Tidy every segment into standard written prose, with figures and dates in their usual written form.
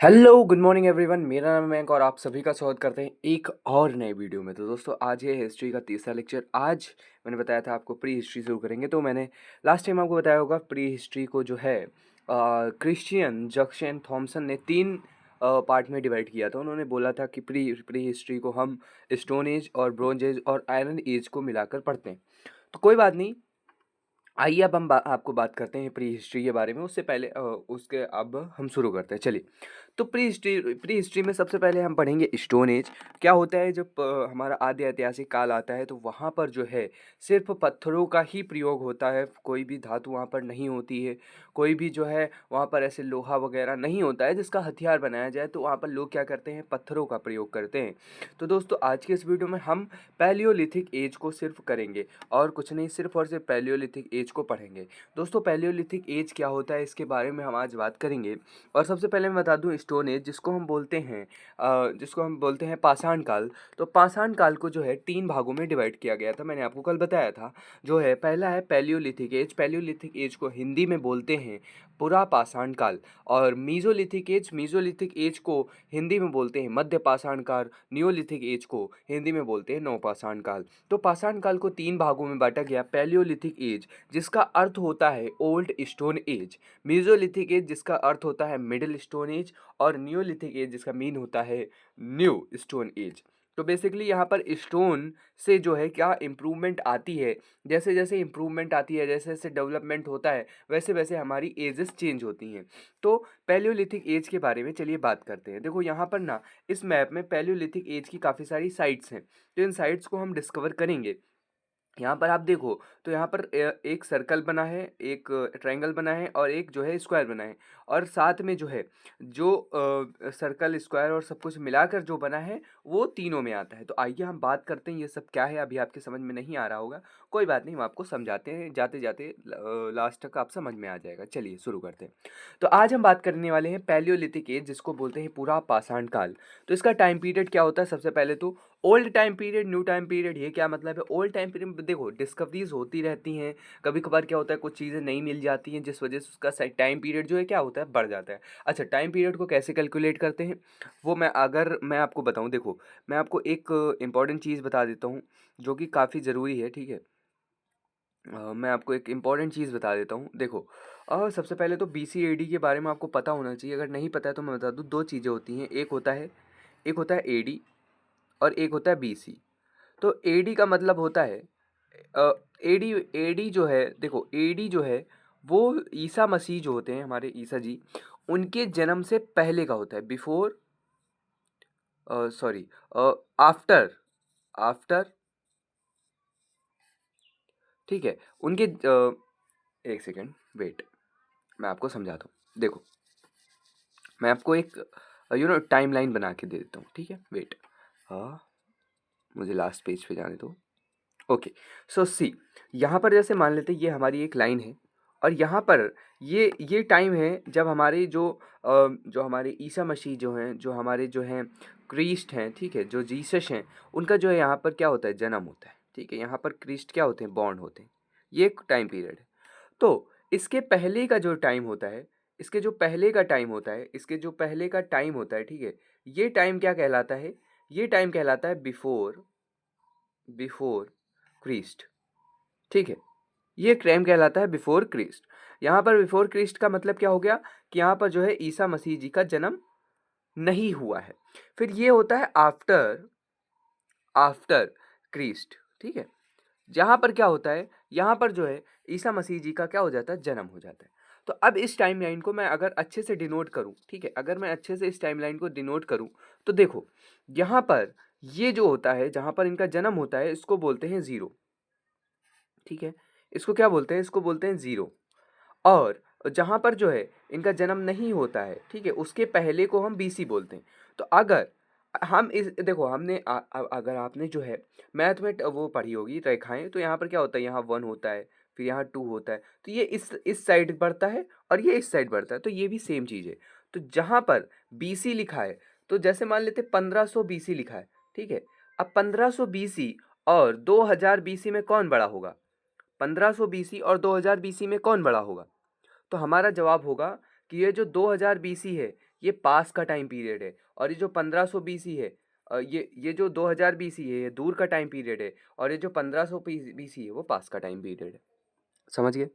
Hello good morning everyone. मेरा नाम है मयंक और आप सभी का स्वागत करते हैं एक और नए वीडियो में। तो दोस्तों आज ये हिस्ट्री का तीसरा लेक्चर। आज मैंने बताया था आपको प्री हिस्ट्री शुरू करेंगे। तो मैंने लास्ट टाइम आपको बताया होगा प्री हिस्ट्री को जो है क्रिश्चियन जक्शन थॉमसन ने तीन पार्ट में डिवाइड किया था। उन्होंने बोला था कि प्री प्री हिस्ट्री को हम स्टोन एज और ब्रोंज एज और आयरन एज को मिलाकर पढ़ते हैं। तो कोई बात नहीं, आइए अब हम आपको बात करते हैं प्री हिस्ट्री के बारे में। उससे पहले उसके अब हम शुरू करते हैं। चलिए, तो प्री हिस्ट्री में सबसे पहले हम पढ़ेंगे स्टोन एज। क्या होता है जब हमारा आद्य ऐतिहासिक काल आता है तो वहाँ पर जो है सिर्फ पत्थरों का ही प्रयोग होता है। कोई भी धातु वहाँ पर नहीं होती है, कोई भी जो है वहाँ पर ऐसे लोहा वगैरह नहीं होता है जिसका हथियार बनाया जाए। तो वहाँ पर लोग क्या करते हैं, पत्थरों का प्रयोग करते हैं। तो दोस्तों आज के इस वीडियो में हम पैलियोलिथिक एज को सिर्फ करेंगे और कुछ नहीं, सिर्फ और सिर्फ पैलियोलिथिक एज को पढ़ेंगे। दोस्तों पैलियोलिथिक एज क्या होता है इसके बारे में हम आज बात करेंगे। और सबसे पहले मैं बता दूं, स्टोन एज जिसको हम बोलते हैं पाषाण काल। तो पाषाण काल को जो है तीन भागों में डिवाइड किया गया था। मैंने आपको कल बताया था। जो है पहला है पैलियोलिथिक एज। पैलियोलिथिक एज को हिंदी में बोलते हैं पुरा पाषाण काल। और मीजोलिथिक एज को हिंदी में बोलते हैं मध्य पाषाण काल। नियोलिथिक एज को हिंदी में बोलते हैं नवपाषाण काल। तो पाषाण काल को तीन भागों में बांटा गया। पैलियोलिथिक एज जिसका अर्थ होता है old stone age, Mesolithic as जिसका अर्थ होता है मिडिल स्टोन एज, और नियोलिथिक एज जिसका मीन होता है न्यू स्टोन एज। तो बेसिकली यहाँ पर स्टोन से जो है क्या इम्प्रूवमेंट आती है। जैसे जैसे इम्प्रूवमेंट आती है, जैसे जैसे डेवलपमेंट होता है, वैसे वैसे हमारी एजेस चेंज होती हैं। तो पैलियोलिथिक एज के बारे में चलिए बात करते हैं। देखो यहाँ पर ना इस मैप में पैलियोलिथिक एज की काफ़ी सारी साइट्स हैं। तो इन साइट्स को हम डिस्कवर करेंगे। यहाँ पर आप देखो तो यहाँ पर एक सर्कल बना है, एक ट्रायंगल बना है और एक जो है स्क्वायर बना है। और साथ में जो है जो सर्कल स्क्वायर और सब कुछ मिलाकर जो बना है वो तीनों में आता है। तो आइए हम बात करते हैं ये सब क्या है। अभी आपके समझ में नहीं आ रहा होगा, कोई बात नहीं, हम आपको समझाते हैं, जाते जाते लास्ट तक आप समझ में आ जाएगा। चलिए शुरू करते हैं। तो आज हम बात करने वाले हैं पैलियोलिथिक एज जिसको बोलते हैं पूरा पाषाण काल। तो इसका टाइम पीरियड क्या होता है, सबसे पहले तो old time period new time period. ये क्या मतलब है? ओल्ड टाइम पीरियड में देखो डिस्कवरीज होती रहती हैं, कभी कभार क्या होता है कुछ चीज़ें नहीं मिल जाती हैं जिस वजह से उसका टाइम पीरियड जो है क्या होता है, बढ़ जाता है। अच्छा, टाइम पीरियड को कैसे कैलकुलेट करते हैं वो मैं आपको बताऊं। देखो मैं आपको एक इम्पॉर्टेंट चीज़ बता देता हूँ जो कि काफ़ी ज़रूरी है, ठीक है। मैं आपको एक इम्पॉर्टेंट चीज़ बता देता हूँ। देखो सबसे पहले तो BC AD के बारे में आपको पता होना चाहिए। अगर नहीं पता है तो मैं बता दूँ, दो चीज़ें होती हैं, एक होता है AD और एक होता है BC। तो एडी का मतलब होता है एडी एडी जो है, देखो एडी जो है वो ईसा मसीह जो होते हैं, हमारे ईसा जी, उनके जन्म से पहले का होता है। बिफोर, सॉरी, आफ्टर, आफ्टर, ठीक है। उनके एक सेकेंड वेट, मैं आपको समझाता हूँ। देखो मैं आपको एक टाइम लाइन बना के दे देता हूँ, ठीक है। वेट, हाँ, मुझे लास्ट पेज पे जाने दो। ओके, सो सी, यहाँ पर जैसे मान लेते हैं ये हमारी एक लाइन है और यहाँ पर ये टाइम है जब हमारे जो हमारे ईसा मसीह जो हैं, जो हमारे जो हैं क्रिस्ट हैं, ठीक है, जो जीसस हैं, उनका जो है यहाँ पर क्या होता है, जन्म होता है, ठीक है। यहाँ पर क्रिस्ट क्या होते हैं, बॉर्न होते हैं। ये एक टाइम पीरियड है। तो इसके पहले का जो टाइम होता है, इसके जो पहले का टाइम होता है, ठीक है, ये टाइम क्या कहलाता है, ये टाइम कहलाता है बिफोर, बिफोर क्रिस्ट, ठीक है। ये टाइम कहलाता है बिफोर क्रिस्ट। यहाँ पर बिफोर क्रिस्ट का मतलब क्या हो गया कि यहाँ पर जो है ईसा मसीह जी का जन्म नहीं हुआ है। फिर ये होता है आफ्टर, आफ्टर क्रिस्ट, ठीक है। जहाँ पर क्या होता है, यहाँ पर जो है ईसा मसीह जी का क्या हो जाता है, जन्म हो जाता है। तो अब इस टाइमलाइन को मैं अगर अच्छे से डिनोट करूँ, ठीक है, अगर मैं अच्छे से इस टाइमलाइन को डिनोट करूँ तो देखो यहाँ पर ये जो होता है, जहाँ पर इनका जन्म होता है, इसको बोलते हैं ज़ीरो, ठीक है। इसको क्या बोलते हैं, इसको बोलते हैं ज़ीरो। और जहाँ पर जो है इनका जन्म नहीं होता है, ठीक है, उसके पहले को हम BC बोलते हैं। तो अगर हम इस देखो हमने अगर आपने जो है मैथ में वो पढ़ी होगी रेखाएं, तो यहाँ पर क्या होता है, यहाँ 1 होता है, फिर यहाँ 2 होता है, तो ये इस साइड बढ़ता है और ये इस साइड बढ़ता है। तो ये भी सेम चीज़ है। तो जहाँ पर BC लिखा है, तो जैसे मान लेते 1500 BC लिखा है, ठीक है। अब 1500 BC और 2000 BC में कौन बड़ा होगा? 1500 BC और 2000 BC में कौन बड़ा होगा? तो हमारा जवाब होगा कि ये जो 2000 BC है, ये पास का टाइम पीरियड है, और ये जो 1500 बीसी है, ये जो 2000 बीसी है ये दूर का टाइम पीरियड है, और ये जो 1500 बीसी है वो पास का टाइम पीरियड है। समझ गए?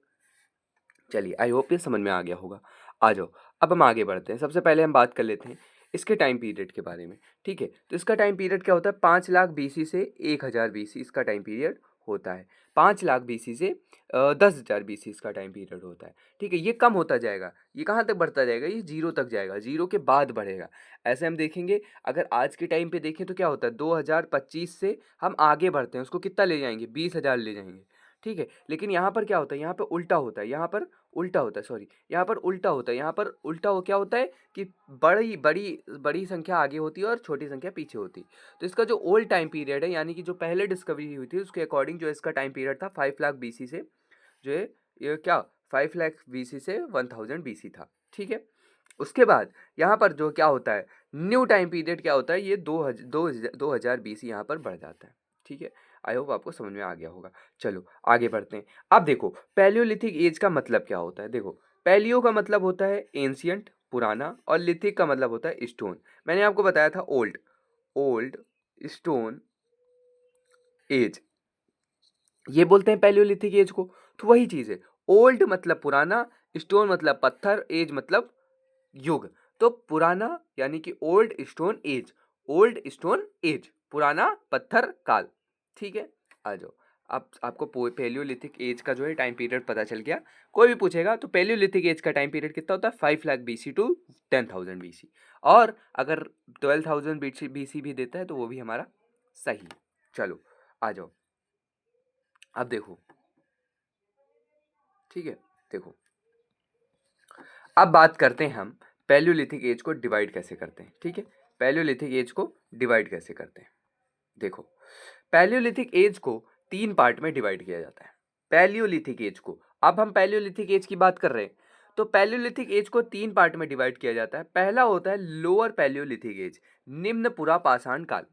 चलिए, आई होप ये समझ में आ गया होगा। आ जाओ, अब हम आगे बढ़ते हैं। सबसे पहले हम बात कर लेते हैं इसके टाइम पीरियड के बारे में, ठीक है? तो इसका टाइम पीरियड क्या होता है? 5 लाख बीसी से 1000 बीसी इसका टाइम पीरियड होता है। 5 लाख बीसी से 10,000 बीसी इसका टाइम पीरियड होता है, ठीक है? ये कम होता जाएगा। ये कहाँ तक बढ़ता जाएगा? ये 0 तक जाएगा, 0 के बाद बढ़ेगा। ऐसे हम देखेंगे, अगर आज के टाइम पे देखें तो क्या होता है, 2025 से हम आगे बढ़ते हैं, उसको कितना ले जाएँगे? 20,000 ले जाएँगे, ठीक है? लेकिन यहाँ पर क्या होता है? यहाँ पे उल्टा होता है, यहाँ पर उल्टा होता है, सॉरी, यहाँ पर उल्टा होता है। यहाँ पर उल्टा हो क्या होता है कि बड़ी बड़ी बड़ी संख्या आगे होती है और छोटी संख्या पीछे होती है। तो इसका जो ओल्ड टाइम पीरियड है, यानी कि जो पहले डिस्कवरी हुई थी उसके अकॉर्डिंग जो इसका टाइम पीरियड था 5 लाख बीसी से, जो है ये क्या 5 लाख बीसी से 1000 बीसी था, ठीक है? उसके बाद यहाँ पर जो क्या होता है, न्यू टाइम पीरियड क्या होता है, ये 2000 बीसी यहाँ पर बढ़ जाता है, ठीक है? आई होप आपको समझ में आ गया होगा। चलो आगे बढ़ते हैं। अब देखो, पैलियोलिथिक एज का मतलब क्या होता है? देखो, पैलियो का मतलब होता है एंशियंट, पुराना, और लिथिक का मतलब होता है स्टोन। मैंने आपको बताया था ओल्ड, ओल्ड स्टोन एज, ये बोलते हैं पैलियोलिथिक एज को। तो वही चीज़ है, ओल्ड मतलब पुराना, स्टोन मतलब पत्थर, एज मतलब युग। तो पुराना यानी कि old stone age, old stone age, पुराना पत्थर काल, ठीक है? आ जाओ, अब आपको पैलियोलिथिक एज का जो है टाइम पीरियड पता चल गया। कोई भी पूछेगा तो पैलियोलिथिक एज का टाइम पीरियड कितना होता है? 5 लाख बीसी टू 10,000 बीसी, और अगर 12,000 बीसी भी देता है तो वो भी हमारा सही है। चलो आ जाओ, अब देखो, ठीक है? देखो, अब बात करते हैं हम पैलियोलिथिक एज को डिवाइड कैसे करते हैं, ठीक है? पैलियोलिथिक एज को डिवाइड कैसे करते हैं? देखो, पैलियोलिथिक एज को 3 पार्ट में डिवाइड किया जाता है। पैलियोलिथिक एज को, अब हम पैलियोलिथिक एज की बात कर रहे हैं, तो पैलियोलिथिक एज को 3 पार्ट में डिवाइड किया जाता है। पहला होता है लोअर पैलियोलिथिक एज, निम्न पुरा पाषाण काल।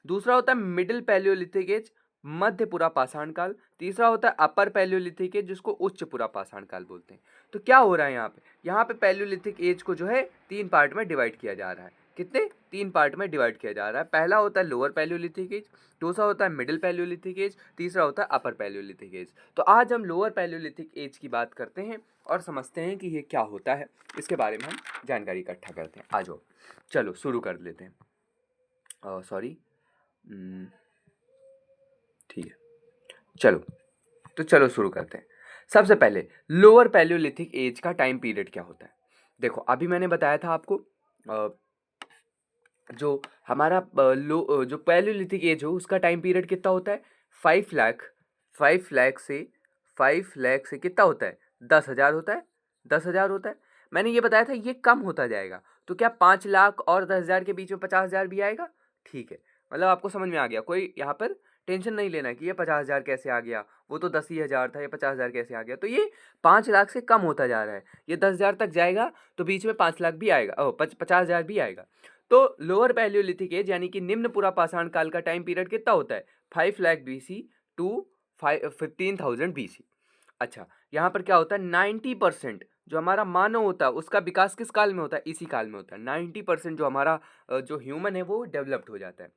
दूसरा होता है मिडिल पैलियोलिथिक एज, मध्य पुरा पाषाण काल। तीसरा होता है अपर पैलियोलिथिक एज, जिसको उच्च पुरा पाषाण काल बोलते हैं। तो क्या हो रहा है यहाँ पे? यहाँ पे पैलियोलिथिक एज को जो है 3 पार्ट में डिवाइड किया जा रहा है। कितने? 3 पार्ट में डिवाइड किया जा रहा है। पहला होता है लोअर पैलियोलिथिक एज, दूसरा होता है मिडिल पैलियोलिथिक एज, तीसरा होता है अपर पैलियोलिथिक एज। तो आज हम लोअर पैलियोलिथिक एज की बात करते हैं और समझते हैं कि ये क्या होता है, इसके बारे में हम जानकारी इकट्ठा करते हैं। आ जाओ, चलो शुरू कर लेते हैं। सॉरी, ठीक है, चलो, तो चलो शुरू करते हैं। सबसे पहले लोअर पैलियोलिथिक एज का टाइम पीरियड क्या होता है? देखो, अभी मैंने बताया था आपको, अ, जो हमारा जो पैलियोलिथिक एज हो उसका टाइम पीरियड कितना होता है? 5 लाख, 5 लाख से 5 लाख से कितना होता है? 10,000 होता है, 10,000 होता है। मैंने ये बताया था ये कम होता जाएगा, तो क्या 5 लाख और 10,000 के बीच में 50,000 भी आएगा? ठीक है, मतलब आपको समझ में आ गया। कोई यहाँ पर टेंशन नहीं लेना कि ये 50,000 कैसे आ गया, वो तो 10 ही हज़ार था, ये 50,000 कैसे आ गया? तो ये 5 लाख से कम होता जा रहा है, ये 10,000 तक जाएगा तो बीच में 5 लाख भी आएगा, 50,000 भी आएगा। तो लोअर पैलियोलिथिक एज यानी कि निम्न पुरा पाषाण काल का टाइम पीरियड कितना होता है? 5 लाख बीसी टू 15,000 बीसी। अच्छा, यहाँ पर क्या होता है? 90% जो हमारा मानव होता है उसका विकास किस काल में होता है? इसी काल में होता है। 90% जो हमारा जो ह्यूमन है वो डेवलप्ड हो जाता है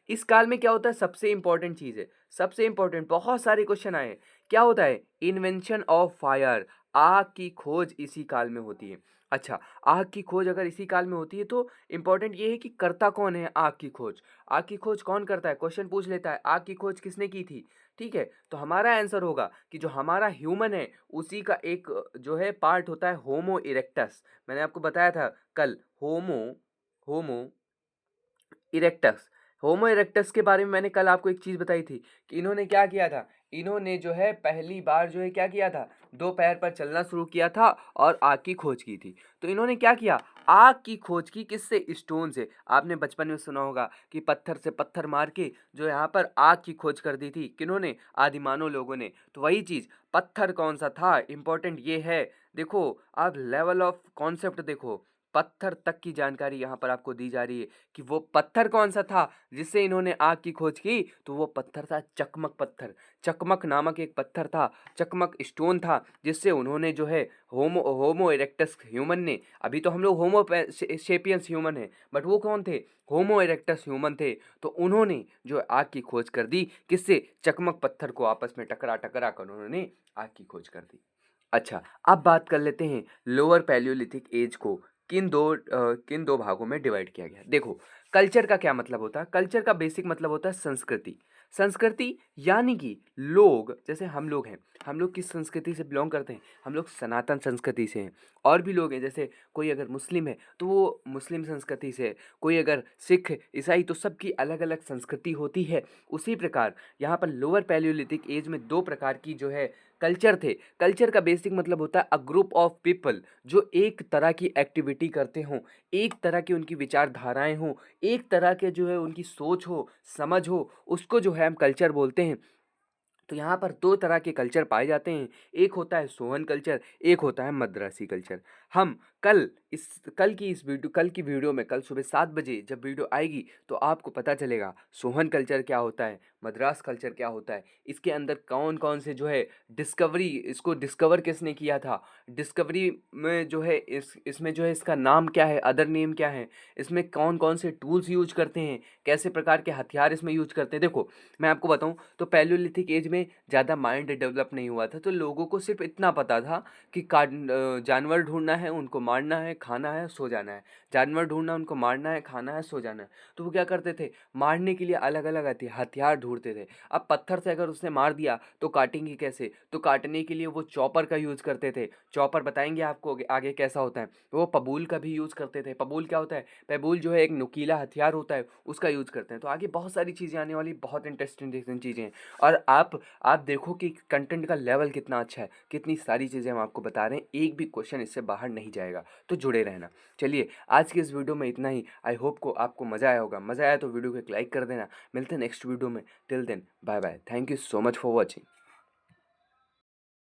इस काल में। क्या होता है? सबसे इंपॉर्टेंट चीज़ है, सबसे इंपॉर्टेंट, बहुत सारे क्वेश्चन आए हैं। क्या होता है? इन्वेंशन ऑफ फायर, आग की खोज इसी काल में होती है। अच्छा, आग की खोज अगर इसी काल में होती है तो इम्पोर्टेंट ये है कि करता कौन है आग की खोज? आग की खोज कौन करता है? क्वेश्चन पूछ लेता है आग की खोज किसने की थी, ठीक है? तो हमारा आंसर होगा कि जो हमारा ह्यूमन है उसी का एक जो है पार्ट होता है होमो इरेक्टस। मैंने आपको बताया था कल, होमो होमो इरेक्टस। होमो इरेक्टस के बारे में मैंने कल आपको एक चीज़ बताई थी कि इन्होंने क्या किया था, इन्होंने जो है पहली बार जो है क्या किया था, 2 पैर पर चलना शुरू किया था और आग की खोज की थी। तो इन्होंने क्या किया, आग की खोज की किससे? स्टोन से। आपने बचपन में सुना होगा कि पत्थर से पत्थर मार के जो यहाँ पर आग की खोज कर दी थी, किन्होंने? आदिमानव लोगों ने। तो वही चीज़, पत्थर कौन सा था, इंपॉर्टेंट ये है। देखो, आप लेवल ऑफ कॉन्सेप्ट देखो, पत्थर तक की जानकारी यहाँ पर आपको दी जा रही है कि वो पत्थर कौन-सा था जिससे इन्होंने आग की खोज की, तो वो पत्थर था चकमक पत्थर। चकमक नामक एक पत्थर था, चकमक स्टोन था, जिससे उन्होंने जो है होमो होमो इरेक्टस ह्यूमन ने, अभी तो हम लोग होमो सेपियंस ह्यूमन हैं, बट वो कौन थे? होमो इरेक्टस ह्यूमन थे। तो उन्होंने जो आग की खोज कर दी, किससे? चकमक पत्थर को आपस में टकरा-टकरा कर उन्होंने आग की खोज कर दी। अच्छा, अब बात कर लेते हैं लोअर पैलियोलिथिक एज को किन 2 भागों में डिवाइड किया गया है। देखो, कल्चर का क्या मतलब होता है? कल्चर का बेसिक मतलब होता है संस्कृति। संस्कृति यानी कि लोग, जैसे हम लोग हैं, हम लोग किस संस्कृति से बिलॉन्ग करते हैं? हम लोग सनातन संस्कृति से हैं। और भी लोग हैं, जैसे कोई अगर मुस्लिम है, तो वो मुस्लिम संस्कृति से है, कोई अगर सिख, ईसाई, तो सबकी अलग-अलग संस्कृति होती है। उसी प्रकार यहाँ पर लोअर पैलियोलिथिक एज में 2 प्रकार की जो है कल्चर थे। कल्चर का बेसिक मतलब होता है अ ग्रुप ऑफ पीपल जो एक तरह की एक्टिविटी करते हों, एक तरह की उनकी विचारधाराएँ हों, एक तरह के जो है उनकी सोच हो, समझ हो, उसको जो है हम कल्चर बोलते हैं। तो यहाँ पर 2 तरह के कल्चर पाए जाते हैं, एक होता है सोहन कल्चर, एक होता है मद्रासी कल्चर। हम कल की वीडियो में, कल सुबह 7 बजे जब वीडियो आएगी, तो आपको पता चलेगा सोहन कल्चर क्या होता है, मद्रास कल्चर क्या होता है, इसके अंदर कौन-कौन से जो है इसको डिस्कवर किसने किया था, डिस्कवरी में जो है इसमें जो है इसका नाम क्या है, अदर नेम क्या है, इसमें कौन-कौन से टूल्स यूज़ करते हैं, कैसे प्रकार के हथियार इसमें यूज़ करते हैं। देखो, मैं आपको बताऊँ तो पैलियोलिथिक एज में ज़्यादा माइंड डेवलप नहीं हुआ था, तो लोगों को सिर्फ़ इतना पता था कि जानवर ढूँढना है, उनको मारना है, खाना है, सो जाना है। जानवर ढूँढना, उनको मारना है, खाना है, सो जाना है। तो वो क्या करते थे? मारने के लिए अलग-अलग हथियार ढूँढते थे। अब पत्थर से अगर उसने मार दिया, तो काटेंगे कैसे? तो काटने के लिए वो चॉपर का यूज़ करते थे। चॉपर बताएँगे आपको आगे आगे कैसा होता है। वो पबूल का भी यूज़ करते थे। पबूल क्या होता है? पबूल जो है एक नुकीला हथियार होता है, उसका यूज़ करते हैं। तो आगे बहुत सारी चीज़ें आने वाली, बहुत इंटरेस्टिंग चीज़ें हैं। और आप देखो कि कंटेंट का लेवल कितना अच्छा है, कितनी सारी चीज़ें हम आपको बता रहे हैं, एक भी क्वेश्चन इससे बाहर नहीं जाएगा, तो जुड़े रहना। चलिए, आज की इस वीडियो में इतना ही। आई होप को आपको मज़ा आया होगा। मज़ा आया तो वीडियो को एक लाइक कर देना। मिलते हैं नेक्स्ट वीडियो में। Till then, bye bye. Thank you so much for watching.